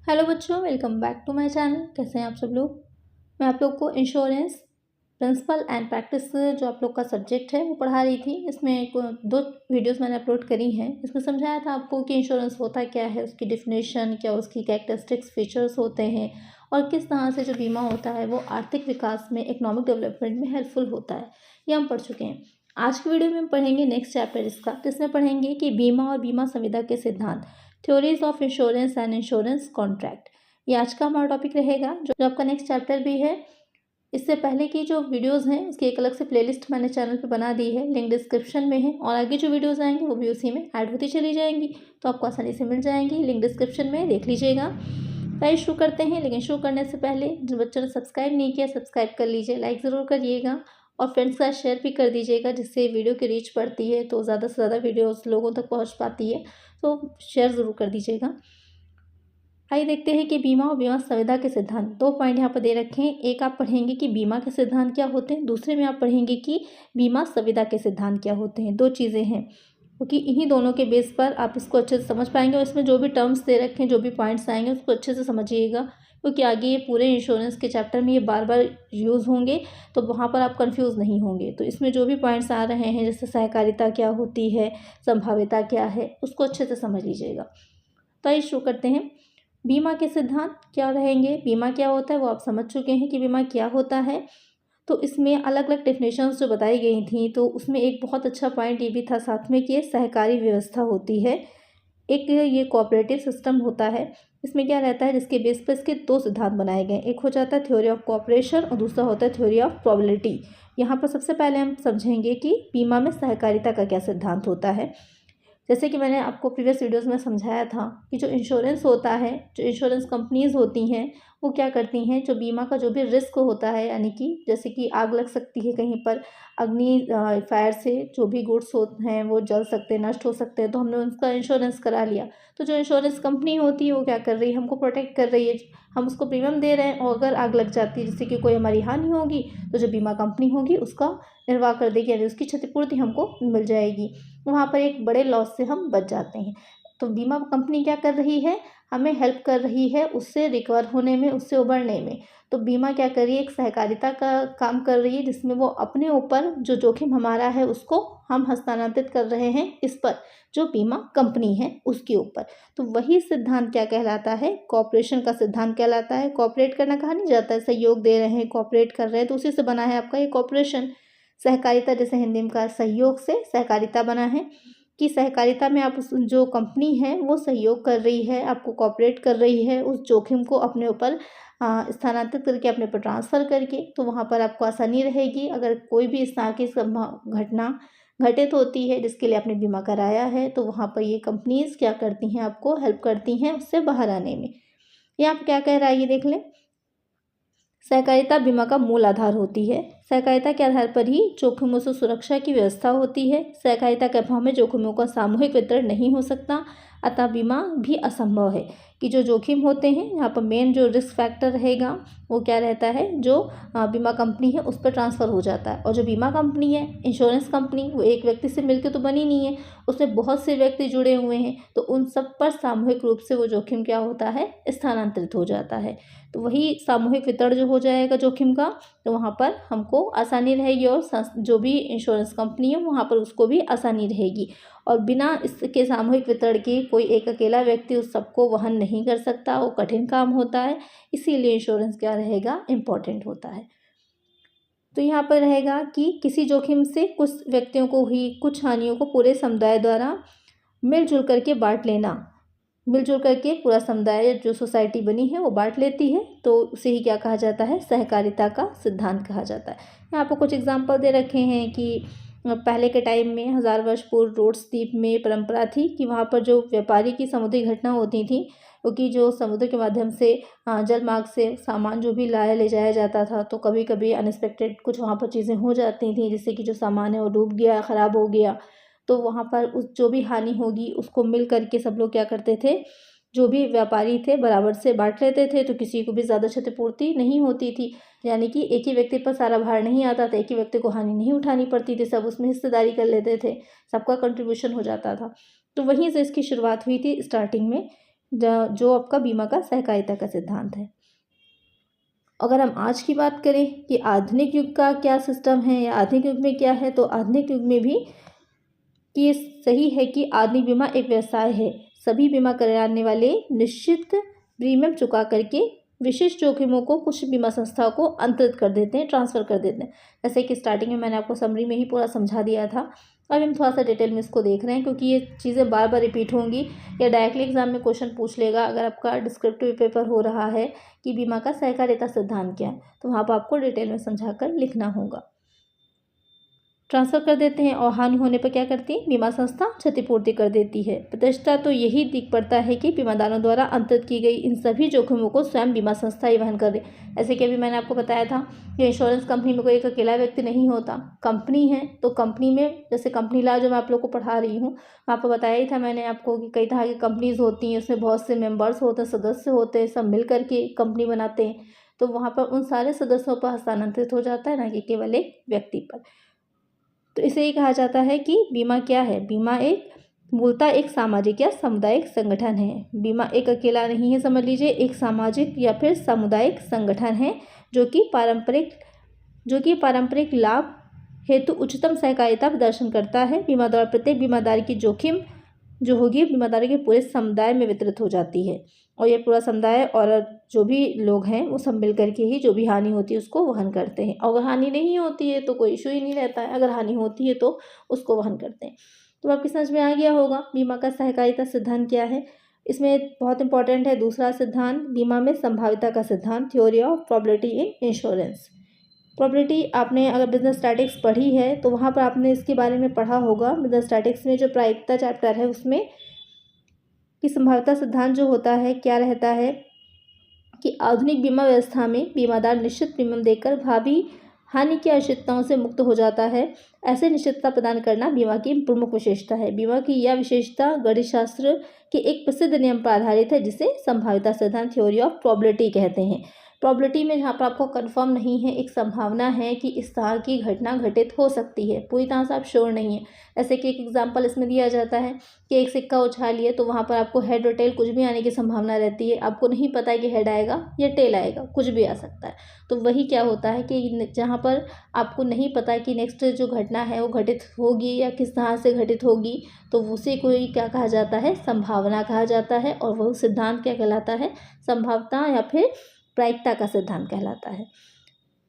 Hello बच्चों, welcome back to my channel. कैसे हैं आप सब लोग। मैं आप लोग को इंश्योरेंस प्रिंसिपल एंड प्रैक्टिस जो आप लोग का सब्जेक्ट है वो पढ़ा रही थी। इसमें दो वीडियोस मैंने अपलोड करी हैं। इसमें समझाया था आपको कि इंश्योरेंस होता क्या है, उसकी डिफिनेशन क्या, उसकी कैरेक्टरिस्टिक्स फीचर्स होते हैं और किस तरह से जो बीमा होता है वो आर्थिक विकास में, इकोनॉमिक डेवलपमेंट में हेल्पफुल होता है। ये हम पढ़ चुके हैं। आज की वीडियो में हम पढ़ेंगे नेक्स्ट चैप्टर इसका, जिसमें पढ़ेंगे कि बीमा और बीमा संविदा के सिद्धांत, theories of insurance and insurance contract. ये आज का हमारा टॉपिक रहेगा, जो आपका नेक्स्ट चैप्टर भी है। इससे पहले की जो वीडियोस हैं उसकी एक अलग से प्लेलिस्ट मैंने चैनल पे बना दी है, लिंक डिस्क्रिप्शन में है, और आगे जो वीडियोस आएंगे वो भी उसी में ऐड होती चली जाएंगी, तो आपको आसानी से मिल जाएंगी। लिंक डिस्क्रिप्शन में देख लीजिएगा। तो शुरू करते हैं, लेकिन शुरू करने से पहले जो बच्चों ने सब्सक्राइब नहीं किया सब्सक्राइब कर लीजिए, लाइक ज़रूर करिएगा और फ्रेंड्स का शेयर भी कर दीजिएगा, जिससे वीडियो की रीच बढ़ती है तो ज़्यादा से ज़्यादा वीडियोस लोगों तक पहुंच पाती है। तो शेयर ज़रूर कर दीजिएगा। आइए देखते हैं कि बीमा और बीमा संविदा के सिद्धांत। दो पॉइंट यहाँ पर दे रखे हैं। एक आप पढ़ेंगे कि बीमा के सिद्धांत क्या होते हैं, दूसरे में आप पढ़ेंगे कि बीमा संविदा के सिद्धांत क्या होते हैं। दो चीज़ें हैं, क्योंकि इन्हीं दोनों के बेस पर आप इसको अच्छे से समझ पाएंगे। और इसमें जो भी टर्म्स दे रखे हैं, जो भी पॉइंट्स आएंगे उसको अच्छे से समझिएगा, क्योंकि आगे ये पूरे इंश्योरेंस के चैप्टर में ये बार बार यूज़ होंगे, तो वहाँ पर आप कंफ्यूज नहीं होंगे। तो इसमें जो भी पॉइंट्स आ रहे हैं, जैसे सहकारिता क्या होती है, संभाव्यता क्या है, उसको अच्छे से समझ लीजिएगा। तो आइए शुरू करते हैं। बीमा के सिद्धांत क्या रहेंगे, बीमा क्या होता है वो आप समझ चुके हैं कि बीमा क्या होता है। तो इसमें अलग अलग डेफिनेशंस जो बताई गई थी, तो उसमें एक बहुत अच्छा पॉइंट ये भी था साथ में कि ये सहकारी व्यवस्था होती है। एक ये कोऑपरेटिव सिस्टम होता है। इसमें क्या रहता है, जिसके बेस पर इसके दो सिद्धांत बनाए गए। एक हो जाता है थ्योरी ऑफ कोऑपरेशन और दूसरा होता है थ्योरी ऑफ प्रोबेबिलिटी। यहाँ पर सबसे पहले हम समझेंगे कि बीमा में सहकारिता का क्या सिद्धांत होता है। जैसे कि मैंने आपको प्रीवियस वीडियोस में समझाया था कि जो इंश्योरेंस होता है, जो इंश्योरेंस कंपनीज़ होती हैं, वो क्या करती हैं, जो बीमा का जो भी रिस्क होता है, यानी कि जैसे कि आग लग सकती है कहीं पर, अग्नि फायर से जो भी गुड्स होते हैं वो जल सकते हैं, नष्ट हो सकते हैं, तो हमने उसका इंश्योरेंस करा लिया। तो जो इंश्योरेंस कंपनी होती है वो क्या कर रही है, हमको प्रोटेक्ट कर रही है। हम उसको प्रीमियम दे रहे हैं, और अगर आग लग जाती है, जिससे कि कोई हमारी हानि होगी, तो जो बीमा कंपनी होगी उसका निर्वाह कर देगी, यानी उसकी क्षतिपूर्ति हमको मिल जाएगी। वहाँ पर एक बड़े लॉस से हम बच जाते हैं। तो बीमा कंपनी क्या कर रही है, हमें हेल्प कर रही है उससे रिकवर होने में, उससे उबरने में। तो बीमा क्या कर रही है, एक सहकारिता का काम कर रही है, जिसमें वो अपने ऊपर जो जोखिम हमारा है उसको हम हस्तांतरित कर रहे हैं इस पर, जो बीमा कंपनी है उसके ऊपर। तो वही सिद्धांत क्या कहलाता है, कॉपरेशन का सिद्धांत कहलाता है। कॉपरेट करना कहा नहीं जाता है, सहयोग दे रहे हैं, कॉपरेट कर रहे हैं, तो उसी से बना है आपका ये कॉपरेशन। सहकारिता जैसे हिंदी में का सहयोग से सहकारिता बना है, कि सहकारिता में आप जो कंपनी है वो सहयोग कर रही है, आपको कॉपरेट कर रही है, उस जोखिम को अपने ऊपर स्थानांतरित करके, अपने ऊपर ट्रांसफ़र करके, तो वहाँ पर आपको आसानी रहेगी। अगर कोई भी इस तरह की घटना घटित होती है जिसके लिए आपने बीमा कराया है, तो वहाँ पर ये कंपनीज़ क्या करती हैं, आपको हेल्प करती हैं उससे बाहर आने में। यहाँ पर क्या कह रहा है ये देख लें। सहकारिता बीमा का मूल आधार होती है। सहकारिता के आधार पर ही जोखिमों से सुरक्षा की व्यवस्था होती है। सहकारिता के अभाव में जोखिमों का सामूहिक वितरण नहीं हो सकता, अतः बीमा भी असंभव है। कि जो जोखिम होते हैं, यहाँ पर मेन जो रिस्क फैक्टर रहेगा वो क्या रहता है, जो बीमा कंपनी है उस पर ट्रांसफ़र हो जाता है। और जो बीमा कंपनी है, इंश्योरेंस कंपनी, वो एक व्यक्ति से मिलकर तो बनी नहीं है, उसमें बहुत से व्यक्ति जुड़े हुए हैं, तो उन सब पर सामूहिक रूप से वो जोखिम क्या होता है, स्थानांतरित हो जाता है। तो वही सामूहिक वितरण जो हो जाएगा जोखिम का, तो वहाँ पर हमको आसानी रहेगी, और जो भी इंश्योरेंस कंपनी है वहाँ पर उसको भी आसानी रहेगी। और बिना इसके सामूहिक वितरण के कोई एक अकेला व्यक्ति उस सबको वहन नहीं कर सकता, वो कठिन काम होता है। इसीलिए इंश्योरेंस क्या रहेगा, इम्पोर्टेंट होता है। तो यहाँ पर रहेगा कि किसी जोखिम से कुछ व्यक्तियों को हुई कुछ हानियों को पूरे समुदाय द्वारा मिलजुल करके बांट लेना। मिलजुल करके पूरा समुदाय, जो सोसाइटी बनी है वो बांट लेती है, तो उसे ही क्या कहा जाता है, सहकारिता का सिद्धांत कहा जाता है। यहाँ पर कुछ एग्जाम्पल दे रखे हैं कि पहले के टाइम में 1000 वर्ष पूर्व रोड्स द्वीप में परंपरा थी कि वहाँ पर जो व्यापारी की समुद्री घटना होती थी, क्योंकि जो समुद्र के माध्यम से जल मार्ग से सामान जो भी लाया ले जाया जाता था, तो कभी कभी अनएक्सपेक्टेड कुछ वहाँ पर चीज़ें हो जाती थी, जिससे कि जो सामान है वो डूब गया, ख़राब हो गया। तो वहाँ पर उस जो भी हानि होगी उसको मिल करके सब लोग क्या करते थे, जो भी व्यापारी थे बराबर से बांट लेते थे, तो किसी को भी ज़्यादा क्षतिपूर्ति नहीं होती थी। यानी कि एक ही व्यक्ति पर सारा भार नहीं आता था, एक ही व्यक्ति को हानि नहीं उठानी पड़ती थी, सब उसमें हिस्सेदारी कर लेते थे, सबका कंट्रीब्यूशन हो जाता था। तो वहीं से इसकी शुरुआत हुई थी स्टार्टिंग में। जो आपका बीमा का सहकारिता का सिद्धांत है। अगर हम आज की बात करें कि आधुनिक युग का क्या सिस्टम है या आधुनिक युग में क्या है, तो आधुनिक युग में भी ये सही है कि आधुनिक बीमा एक व्यवसाय है। सभी बीमा कराने वाले निश्चित प्रीमियम चुका करके विशिष्ट जोखिमों को कुछ बीमा संस्थाओं को अंतरित कर देते हैं, ट्रांसफ़र कर देते हैं। जैसे कि स्टार्टिंग में मैंने आपको समरी में ही पूरा समझा दिया था। अब हम थोड़ा सा डिटेल में इसको देख रहे हैं, क्योंकि ये चीज़ें बार बार रिपीट होंगी या डायरेक्टली एग्जाम में क्वेश्चन पूछ लेगा। अगर आपका डिस्क्रिप्टिव पेपर हो रहा है कि बीमा का सहकारिता सिद्धांत क्या है, तो वहाँ पर आपको डिटेल में समझा कर लिखना होगा। ट्रांसफ़र कर देते हैं और हानि होने पर क्या करती है बीमा संस्था? क्षतिपूर्ति कर देती है। प्रतिष्ठा तो यही दिख पड़ता है कि बीमादारों द्वारा अंतरित की गई इन सभी जोखिमों को स्वयं बीमा संस्था ही वहन कर दे। ऐसे कि अभी मैंने आपको बताया था कि इंश्योरेंस कंपनी में कोई एक अकेला व्यक्ति नहीं होता, कंपनी है। तो कंपनी में जैसे कंपनी लॉ जो मैं आप लोग को पढ़ा रही हूँ, वहाँ पर बताया ही था मैंने आपको कि कई तरह की कंपनीज़ होती हैं, उसमें बहुत से मेम्बर्स होते हैं, सदस्य होते हैं, सब मिल करके कंपनी बनाते हैं। तो वहाँ पर उन सारे सदस्यों पर हस्तांतरित हो जाता है, ना कि केवल एक व्यक्ति पर। तो इसे ही कहा जाता है कि बीमा क्या है? बीमा एक मूलतः एक सामाजिक या सामुदायिक संगठन है। बीमा एक अकेला नहीं है, समझ लीजिए, एक सामाजिक या फिर सामुदायिक संगठन है जो कि पारंपरिक लाभ हेतु उच्चतम सहकारिता प्रदर्शन करता है। बीमा द्वारा प्रत्येक बीमादारी की जोखिम जो होगी बीमादारी के पूरे समुदाय में वितरित हो जाती है, और ये पूरा समुदाय और जो भी लोग हैं वो सब मिल करके ही जो भी हानि होती है उसको वहन करते हैं। अगर हानि नहीं होती है तो कोई इशू ही नहीं रहता है, अगर हानि होती है तो उसको वहन करते हैं। तो आपकी समझ में आ गया होगा बीमा का सहकारिता सिद्धांत क्या है। इसमें बहुत इंपॉर्टेंट है दूसरा सिद्धांत, बीमा में संभाव्यता का सिद्धांत, theory of probability in insurance. Probability आपने अगर बिजनेस स्टैटिक्स पढ़ी है तो वहाँ पर आपने इसके बारे में पढ़ा होगा। बिजनेस स्टैटिक्स में जो प्रायिकता चैप्टर है उसमें कि संभाव्यता सिद्धांत जो होता है क्या रहता है कि आधुनिक बीमा व्यवस्था में बीमादार निश्चित प्रीमियम देकर भावी हानि की अनिश्चितताओं से मुक्त हो जाता है। ऐसे निश्चितता प्रदान करना बीमा की प्रमुख विशेषता है। बीमा की यह विशेषता गणित शास्त्र के एक प्रसिद्ध नियम पर आधारित है जिसे संभाव्यता सिद्धांत, थ्योरी ऑफ प्रोबेबिलिटी कहते हैं। प्रोबेबिलिटी में जहाँ पर आपको कंफर्म नहीं है, एक संभावना है कि इस तरह की घटना घटित हो सकती है, पूरी तरह से आप श्योर नहीं है। ऐसे कि एक एग्जांपल इसमें दिया जाता है कि एक सिक्का उछालिए तो वहाँ पर आपको हेड और टेल कुछ भी आने की संभावना रहती है। आपको नहीं पता है कि हेड आएगा या टेल आएगा, कुछ भी आ सकता है। तो वही क्या होता है कि जहाँ पर आपको नहीं पता कि नेक्स्ट जो घटना है वो घटित होगी या किस तरह से घटित होगी, तो उसे कोई क्या कहा जाता है? संभावना कहा जाता है। और वह सिद्धांत क्या कहलाता है? संभाव्यता या फिर प्रायिकता का सिद्धांत कहलाता है।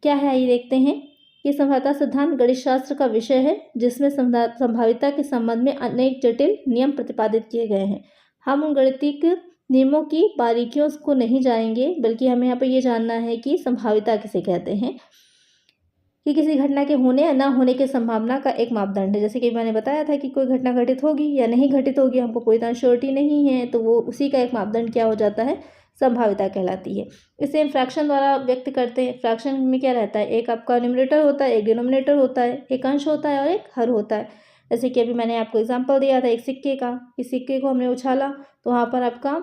क्या है आइए देखते हैं। ये संभाव्यता सिद्धांत गणित शास्त्र का विषय है जिसमें संभाव्यता के संबंध में अनेक जटिल नियम प्रतिपादित किए गए हैं। हम उन गणितिक नियमों की बारीकियों को नहीं जानेंगे, बल्कि हमें यहाँ पर ये जानना है कि संभाव्यता किसे कहते हैं, कि किसी घटना के होने या ना होने की संभावना का एक मापदंड है। जैसे कि मैंने बताया था कि कोई घटना घटित होगी या नहीं घटित होगी, हमको पूरी तरह श्योरिटी नहीं है, तो वो उसी का एक मापदंड क्या हो जाता है? संभाव्यता कहलाती है। इसे हम फ्रैक्शन द्वारा व्यक्त करते हैं। फ्रैक्शन में क्या रहता है? एक आपका न्यूमरेटर होता है, एक डिनोमिनेटर होता है, एक अंश होता है और एक हर होता है। जैसे कि अभी मैंने आपको एग्जांपल दिया था एक सिक्के का, इस सिक्के को हमने उछाला तो वहाँ पर आपका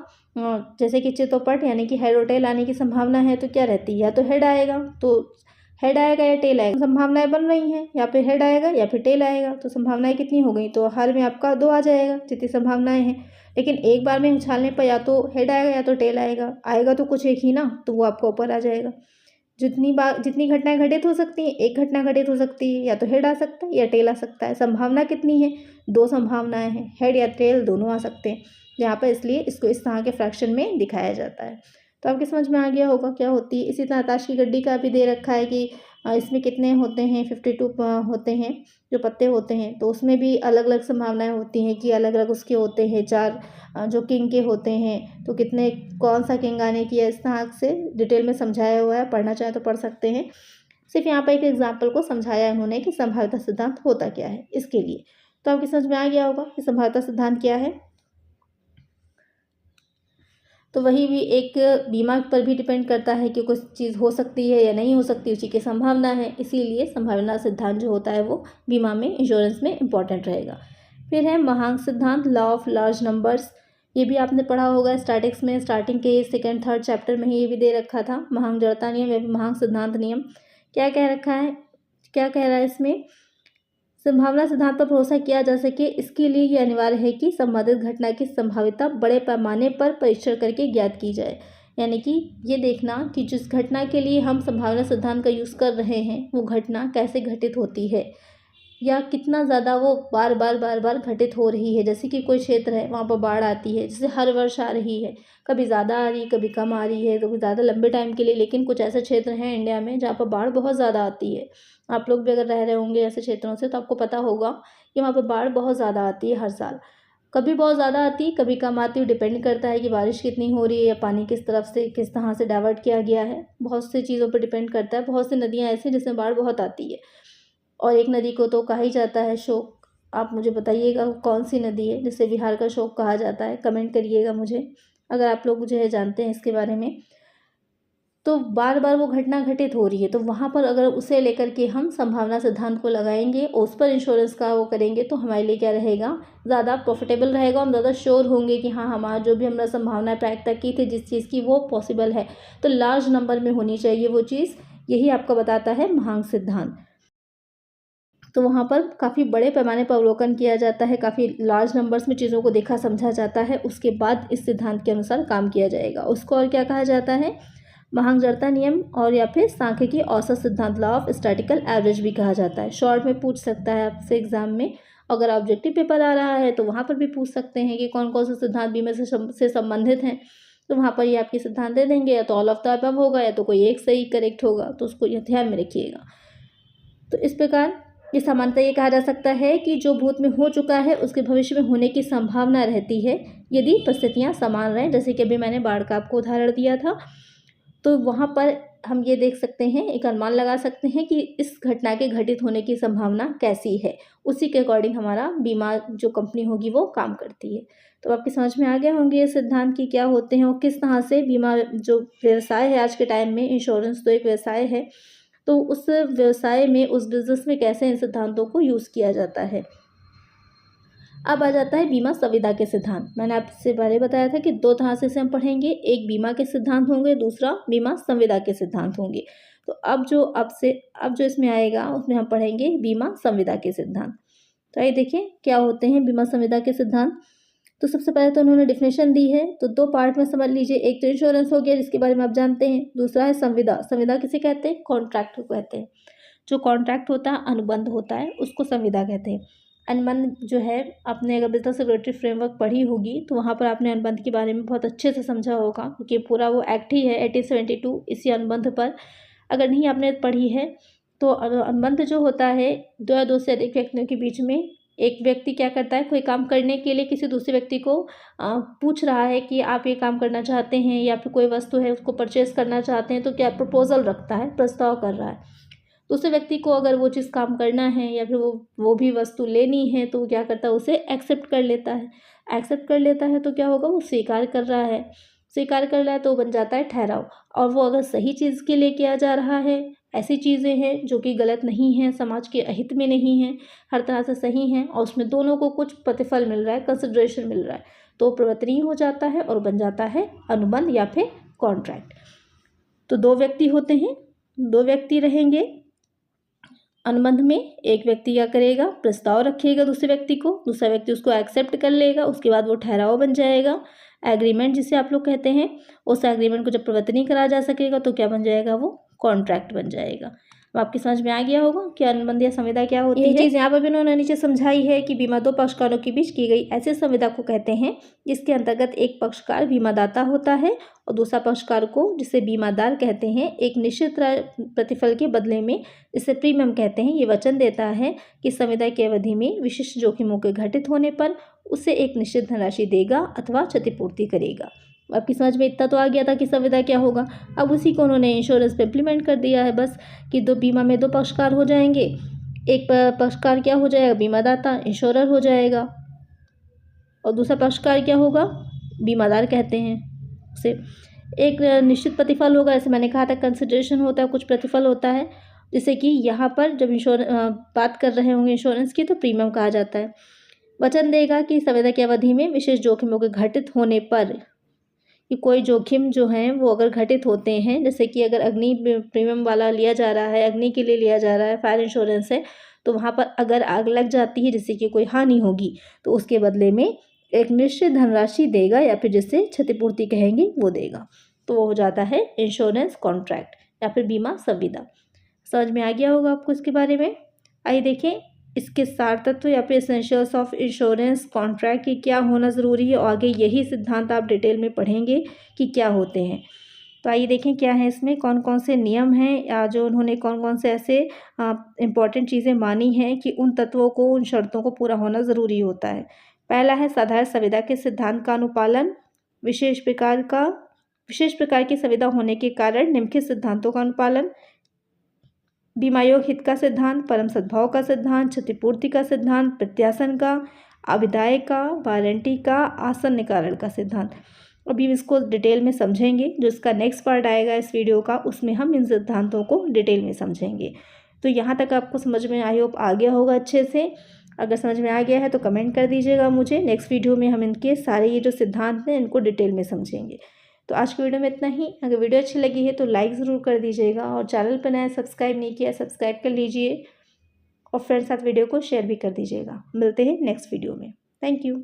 जैसे कि चितौपट यानी कि हेड और टेल आने की संभावना है, तो क्या रहती है? या तो हेड आएगा, तो हेड आएगा या टेल आएगा, संभावनाएं बन रही हैं, या फिर हेड आएगा या फिर टेल आएगा। तो संभावनाएं कितनी हो गई? तो हर में आपका 2 आ जाएगा जितनी संभावनाएं हैं। लेकिन एक बार में उछालने पर या तो हेड आएगा या तो टेल आएगा, आएगा तो कुछ एक ही ना, तो वो आपका ऊपर आ जाएगा। जितनी घटनाएं घटित हो सकती हैं, एक घटना घटित हो सकती है, या तो हेड आ सकता है या टेल आ सकता है। संभावना कितनी है? 2 संभावनाएं हैं, हेड या टेल दोनों आ सकते हैं यहाँ पर, इसलिए इसको इस तरह के फ्रैक्शन में दिखाया जाता है। तो आपके समझ में आ गया होगा क्या होती है। इसी तरह ताश की गड्डी का भी दे रखा है कि इसमें कितने होते हैं? 52 होते हैं जो पत्ते होते हैं, तो उसमें भी अलग अलग संभावनाएं होती हैं कि अलग अलग उसके होते हैं। 4 जो किंग के होते हैं, तो कितने कौन सा किंग आने की है, इस तरह से डिटेल में समझाया हुआ है। पढ़ना चाहे तो पढ़ सकते हैं। सिर्फ यहाँ पर एक एग्जाम्पल को समझाया है उन्होंने कि संभाव्यता सिद्धांत होता क्या है इसके लिए। तो आपकी समझ में आ गया होगा कि संभाव्यता सिद्धांत क्या है। तो वही भी एक बीमा पर भी डिपेंड करता है कि कुछ चीज़ हो सकती है या नहीं हो सकती, उसी की संभावना है। इसीलिए संभावना सिद्धांत जो होता है वो बीमा में, इंश्योरेंस में इम्पॉर्टेंट रहेगा। फिर है महांक सिद्धांत, लॉ ऑफ लार्ज नंबर्स। ये भी आपने पढ़ा होगा स्टैटिक्स में, स्टार्टिंग के 2nd 3rd चैप्टर में ही ये भी दे रखा था। महांक जड़ता नियम या महांक सिद्धांत नियम क्या कह रखा है, क्या कह रहा है इसमें? संभावना सिद्धांत पर भरोसा किया जा सके, इसके लिए ये अनिवार्य है कि संबंधित घटना की संभाव्यता बड़े पैमाने पर परीक्षण करके ज्ञात की जाए। यानी कि ये देखना कि जिस घटना के लिए हम संभावना सिद्धांत का यूज़ कर रहे हैं वो घटना कैसे घटित होती है या कितना ज़्यादा वो बार बार घटित हो रही है। जैसे कि कोई क्षेत्र है, वहाँ पर बाढ़ आती है, जैसे हर वर्ष आ रही है, कभी ज़्यादा आ रही है, कभी कम आ रही है, कभी ज़्यादा लंबे टाइम के लिए। लेकिन कुछ ऐसे क्षेत्र हैं इंडिया में जहाँ पर बाढ़ बहुत ज़्यादा आती है। आप लोग भी अगर रह रहे होंगे ऐसे क्षेत्रों से तो आपको पता होगा कि वहाँ पर बाढ़ बहुत ज़्यादा आती है हर साल। कभी बहुत ज़्यादा आती है, कभी कम आती है, डिपेंड करता है कि बारिश कितनी हो रही है या पानी किस तरफ से किस तरह से डाइवर्ट किया गया है। बहुत सी चीज़ों पर डिपेंड करता है। बहुत सी नदियाँ ऐसी हैं जिसमें बाढ़ बहुत आती है और एक नदी को तो कहा ही जाता है शोक। आप मुझे बताइएगा कौन सी नदी है जिसे बिहार का शोक कहा जाता है, कमेंट करिएगा मुझे अगर आप लोग जो है जानते हैं इसके बारे में। तो बार बार वो घटना घटित हो रही है तो वहाँ पर अगर उसे लेकर के हम संभावना सिद्धांत को लगाएंगे और उस पर इंश्योरेंस का वो करेंगे तो हमारे लिए क्या रहेगा, ज़्यादा प्रॉफिटेबल रहेगा। हम ज़्यादा श्योर होंगे कि हाँ, हमारा जो भी हमने संभावना प्राप्त की थी जिस चीज़ की वो पॉसिबल है तो लार्ज नंबर में होनी चाहिए वो चीज़। यही आपको बताता है महांग सिद्धांत। तो वहाँ पर काफ़ी बड़े पैमाने पर अवलोकन किया जाता है, काफ़ी लार्ज नंबर्स में चीज़ों को देखा समझा जाता है, उसके बाद इस सिद्धांत के अनुसार काम किया जाएगा। उसको और क्या कहा जाता है, महांग जड़ता नियम और या फिर सांख्यिकी औसत सिद्धांत, लॉ ऑफ स्टैटिकल एवरेज भी कहा जाता है। शॉर्ट में पूछ सकता है आपसे एग्जाम में, अगर ऑब्जेक्टिव पेपर आ रहा है तो वहाँ पर भी पूछ सकते हैं कि कौन कौन से सिद्धांत बीमा से संबंधित हैं। तो वहाँ पर ये आपके सिद्धांत दे देंगे, या तो ऑल ऑफ द अबव होगा या तो कोई एक सही करेक्ट होगा, तो उसको ये ध्यान में रखिएगा। तो इस प्रकार ये सामान्यतः ये कहा जा सकता है कि जो भूत में हो चुका है उसके भविष्य में होने की संभावना रहती है यदि परिस्थितियाँ समान रहें। जैसे कि अभी मैंने बाढ़ का आपको उदाहरण दिया था, तो वहाँ पर हम ये देख सकते हैं, एक अनुमान लगा सकते हैं कि इस घटना के घटित होने की संभावना कैसी है। उसी के अकॉर्डिंग हमारा बीमा जो कंपनी होगी वो काम करती है। तो आपकी समझ में आ गया होंगे ये सिद्धांत कि क्या होते हैं और किस तरह से बीमा जो व्यवसाय है आज के टाइम में, इंश्योरेंस तो एक व्यवसाय है, तो उस व्यवसाय में, उस बिज़नेस में कैसे इन सिद्धांतों को यूज़ किया जाता है। अब आ जाता है बीमा संविदा के सिद्धांत। मैंने आपसे पहले बताया था कि दो तरह से इसे हम पढ़ेंगे, एक बीमा के सिद्धांत होंगे, दूसरा बीमा संविदा के सिद्धांत होंगे। तो अब जो इसमें आएगा उसमें हम पढ़ेंगे बीमा संविदा के सिद्धांत। तो आइए देखें क्या होते हैं बीमा संविदा के सिद्धांत। तो सबसे पहले तो उन्होंने डिफिनेशन दी है, तो दो पार्ट में समझ लीजिए। एक तो इंश्योरेंस हो गया जिसके बारे में आप जानते हैं, दूसरा है संविदा। संविदा किसे कहते हैं, कॉन्ट्रैक्ट को कहते हैं। जो कॉन्ट्रैक्ट होता है, अनुबंध होता है, उसको संविदा कहते हैं। अनुबंध जो है, आपने अगर बिजनेस रेगुलेटरी फ्रेमवर्क पढ़ी होगी तो वहाँ पर आपने अनुबंध के बारे में बहुत अच्छे से समझा होगा, क्योंकि पूरा वो एक्ट ही है 1872 इसी अनुबंध पर। अगर नहीं आपने पढ़ी है तो अनुबंध जो होता है, दो या दो से अधिक व्यक्तियों के बीच में एक व्यक्ति क्या करता है, कोई काम करने के लिए किसी दूसरे व्यक्ति को पूछ रहा है कि आप ये काम करना चाहते हैं, या फिर कोई वस्तु है उसको परचेस करना चाहते हैं, तो क्या प्रपोजल रखता है, प्रस्ताव कर रहा है। दूसरे व्यक्ति को अगर वो चीज़ काम करना है या फिर वो भी वस्तु लेनी है तो वो क्या करता है, उसे एक्सेप्ट कर लेता है। एक्सेप्ट कर लेता है तो क्या होगा, वो स्वीकार कर रहा है। स्वीकार कर रहा है तो बन जाता है ठहराव। और वो अगर सही चीज़ के लिए किया जा रहा है, ऐसी चीज़ें हैं जो कि गलत नहीं हैं, समाज के अहित में नहीं हैं, हर तरह से सही हैं और उसमें दोनों को कुछ प्रतिफल मिल रहा है, कंसिडरेशन मिल रहा है, तो प्रवर्तनीय हो जाता है और बन जाता है अनुबंध या फिर कॉन्ट्रैक्ट। तो दो व्यक्ति होते हैं, दो व्यक्ति रहेंगे अनुबंध में। एक व्यक्ति क्या करेगा, प्रस्ताव रखेगा दूसरे व्यक्ति को, दूसरा व्यक्ति उसको एक्सेप्ट कर लेगा, उसके बाद वो ठहराव बन जाएगा, एग्रीमेंट जिसे आप लोग कहते हैं। उस एग्रीमेंट को जब प्रवर्तनीय करा जा सकेगा तो क्या बन जाएगा, वो कॉन्ट्रैक्ट बन जाएगा। अब आपकी समझ में आ गया होगा कि अनुबंध या संविदा क्या होती है। ये चीज़ यहाँ पर भी उन्होंने नीचे समझाई है कि बीमा दो पक्षकारों के बीच की गई ऐसे संविदा को कहते हैं जिसके अंतर्गत एक पक्षकार बीमादाता होता है और दूसरा पक्षकार को, जिसे बीमादार कहते हैं, एक निश्चित प्रतिफल के बदले में, जिसे प्रीमियम कहते हैं, ये वचन देता है कि संविदा की अवधि में विशिष्ट जोखिमों के घटित होने पर उसे एक निश्चित धनराशि देगा अथवा क्षतिपूर्ति करेगा। आपकी समझ में इतना तो आ गया था कि संविदा क्या होगा। अब उसी को उन्होंने इंश्योरेंस पे इम्प्लीमेंट कर दिया है बस, कि दो बीमा में दो पक्षकार हो जाएंगे। एक पक्षकार क्या हो जाएगा, बीमादाता, इंश्योरर हो जाएगा, और दूसरा पक्षकार क्या होगा, बीमादार कहते हैं उसे। एक निश्चित प्रतिफल होगा, जैसे मैंने कहा था कंसिडरेशन होता है, कुछ प्रतिफल होता है, जैसे कि यहाँ पर जब बात कर रहे होंगे इंश्योरेंस की तो प्रीमियम कहा जाता है। वचन देगा कि संविदा की अवधि में विशेष जोखिमों के घटित होने पर, कि कोई जोखिम जो हैं वो अगर घटित होते हैं, जैसे कि अगर अग्नि प्रीमियम वाला लिया जा रहा है, अग्नि के लिए लिया जा रहा है, फायर इंश्योरेंस है, तो वहाँ पर अगर आग लग जाती है जिससे कि कोई हानि होगी तो उसके बदले में एक निश्चित धनराशि देगा या फिर जिसे क्षतिपूर्ति कहेंगे वो देगा। तो वो हो जाता है इंश्योरेंस कॉन्ट्रैक्ट या फिर बीमा संविदा। समझ में आ गया होगा आपको इसके बारे में। आइए देखें इसके सार तत्व या फिर एसेंशियल्स ऑफ इंश्योरेंस कॉन्ट्रैक्ट की क्या होना ज़रूरी है, और आगे यही सिद्धांत आप डिटेल में पढ़ेंगे कि क्या होते हैं। तो आइए देखें क्या है इसमें, कौन कौन से नियम हैं या जो उन्होंने कौन कौन से ऐसे इम्पॉर्टेंट चीज़ें मानी हैं कि उन तत्वों को, उन शर्तों को पूरा होना ज़रूरी होता है। पहला है साधारण संविदा के सिद्धांत का अनुपालन। विशेष प्रकार की संविदा होने के कारण निम्नलिखित सिद्धांतों का अनुपालन। बीमा योग हित का सिद्धांत, परम सद्भाव का सिद्धांत, क्षतिपूर्ति का सिद्धांत, प्रत्यासन का, अविदाय का, वारंटी का, आसन निवारण का सिद्धांत। अभी इसको डिटेल में समझेंगे। जो इसका नेक्स्ट पार्ट आएगा इस वीडियो का, उसमें हम इन सिद्धांतों को डिटेल में समझेंगे। तो यहाँ तक आपको समझ में आई होप आ गया होगा अच्छे से। अगर समझ में आ गया है तो कमेंट कर दीजिएगा मुझे। नेक्स्ट वीडियो में हम इनके सारे ये जो सिद्धांत हैं इनको डिटेल में समझेंगे। तो आज की वीडियो में इतना ही। अगर वीडियो अच्छी लगी है तो लाइक ज़रूर कर दीजिएगा, और चैनल पर नया सब्सक्राइब नहीं किया सब्सक्राइब कर लीजिए, और फ्रेंड्स साथ वीडियो को शेयर भी कर दीजिएगा। मिलते हैं नेक्स्ट वीडियो में। Thank you.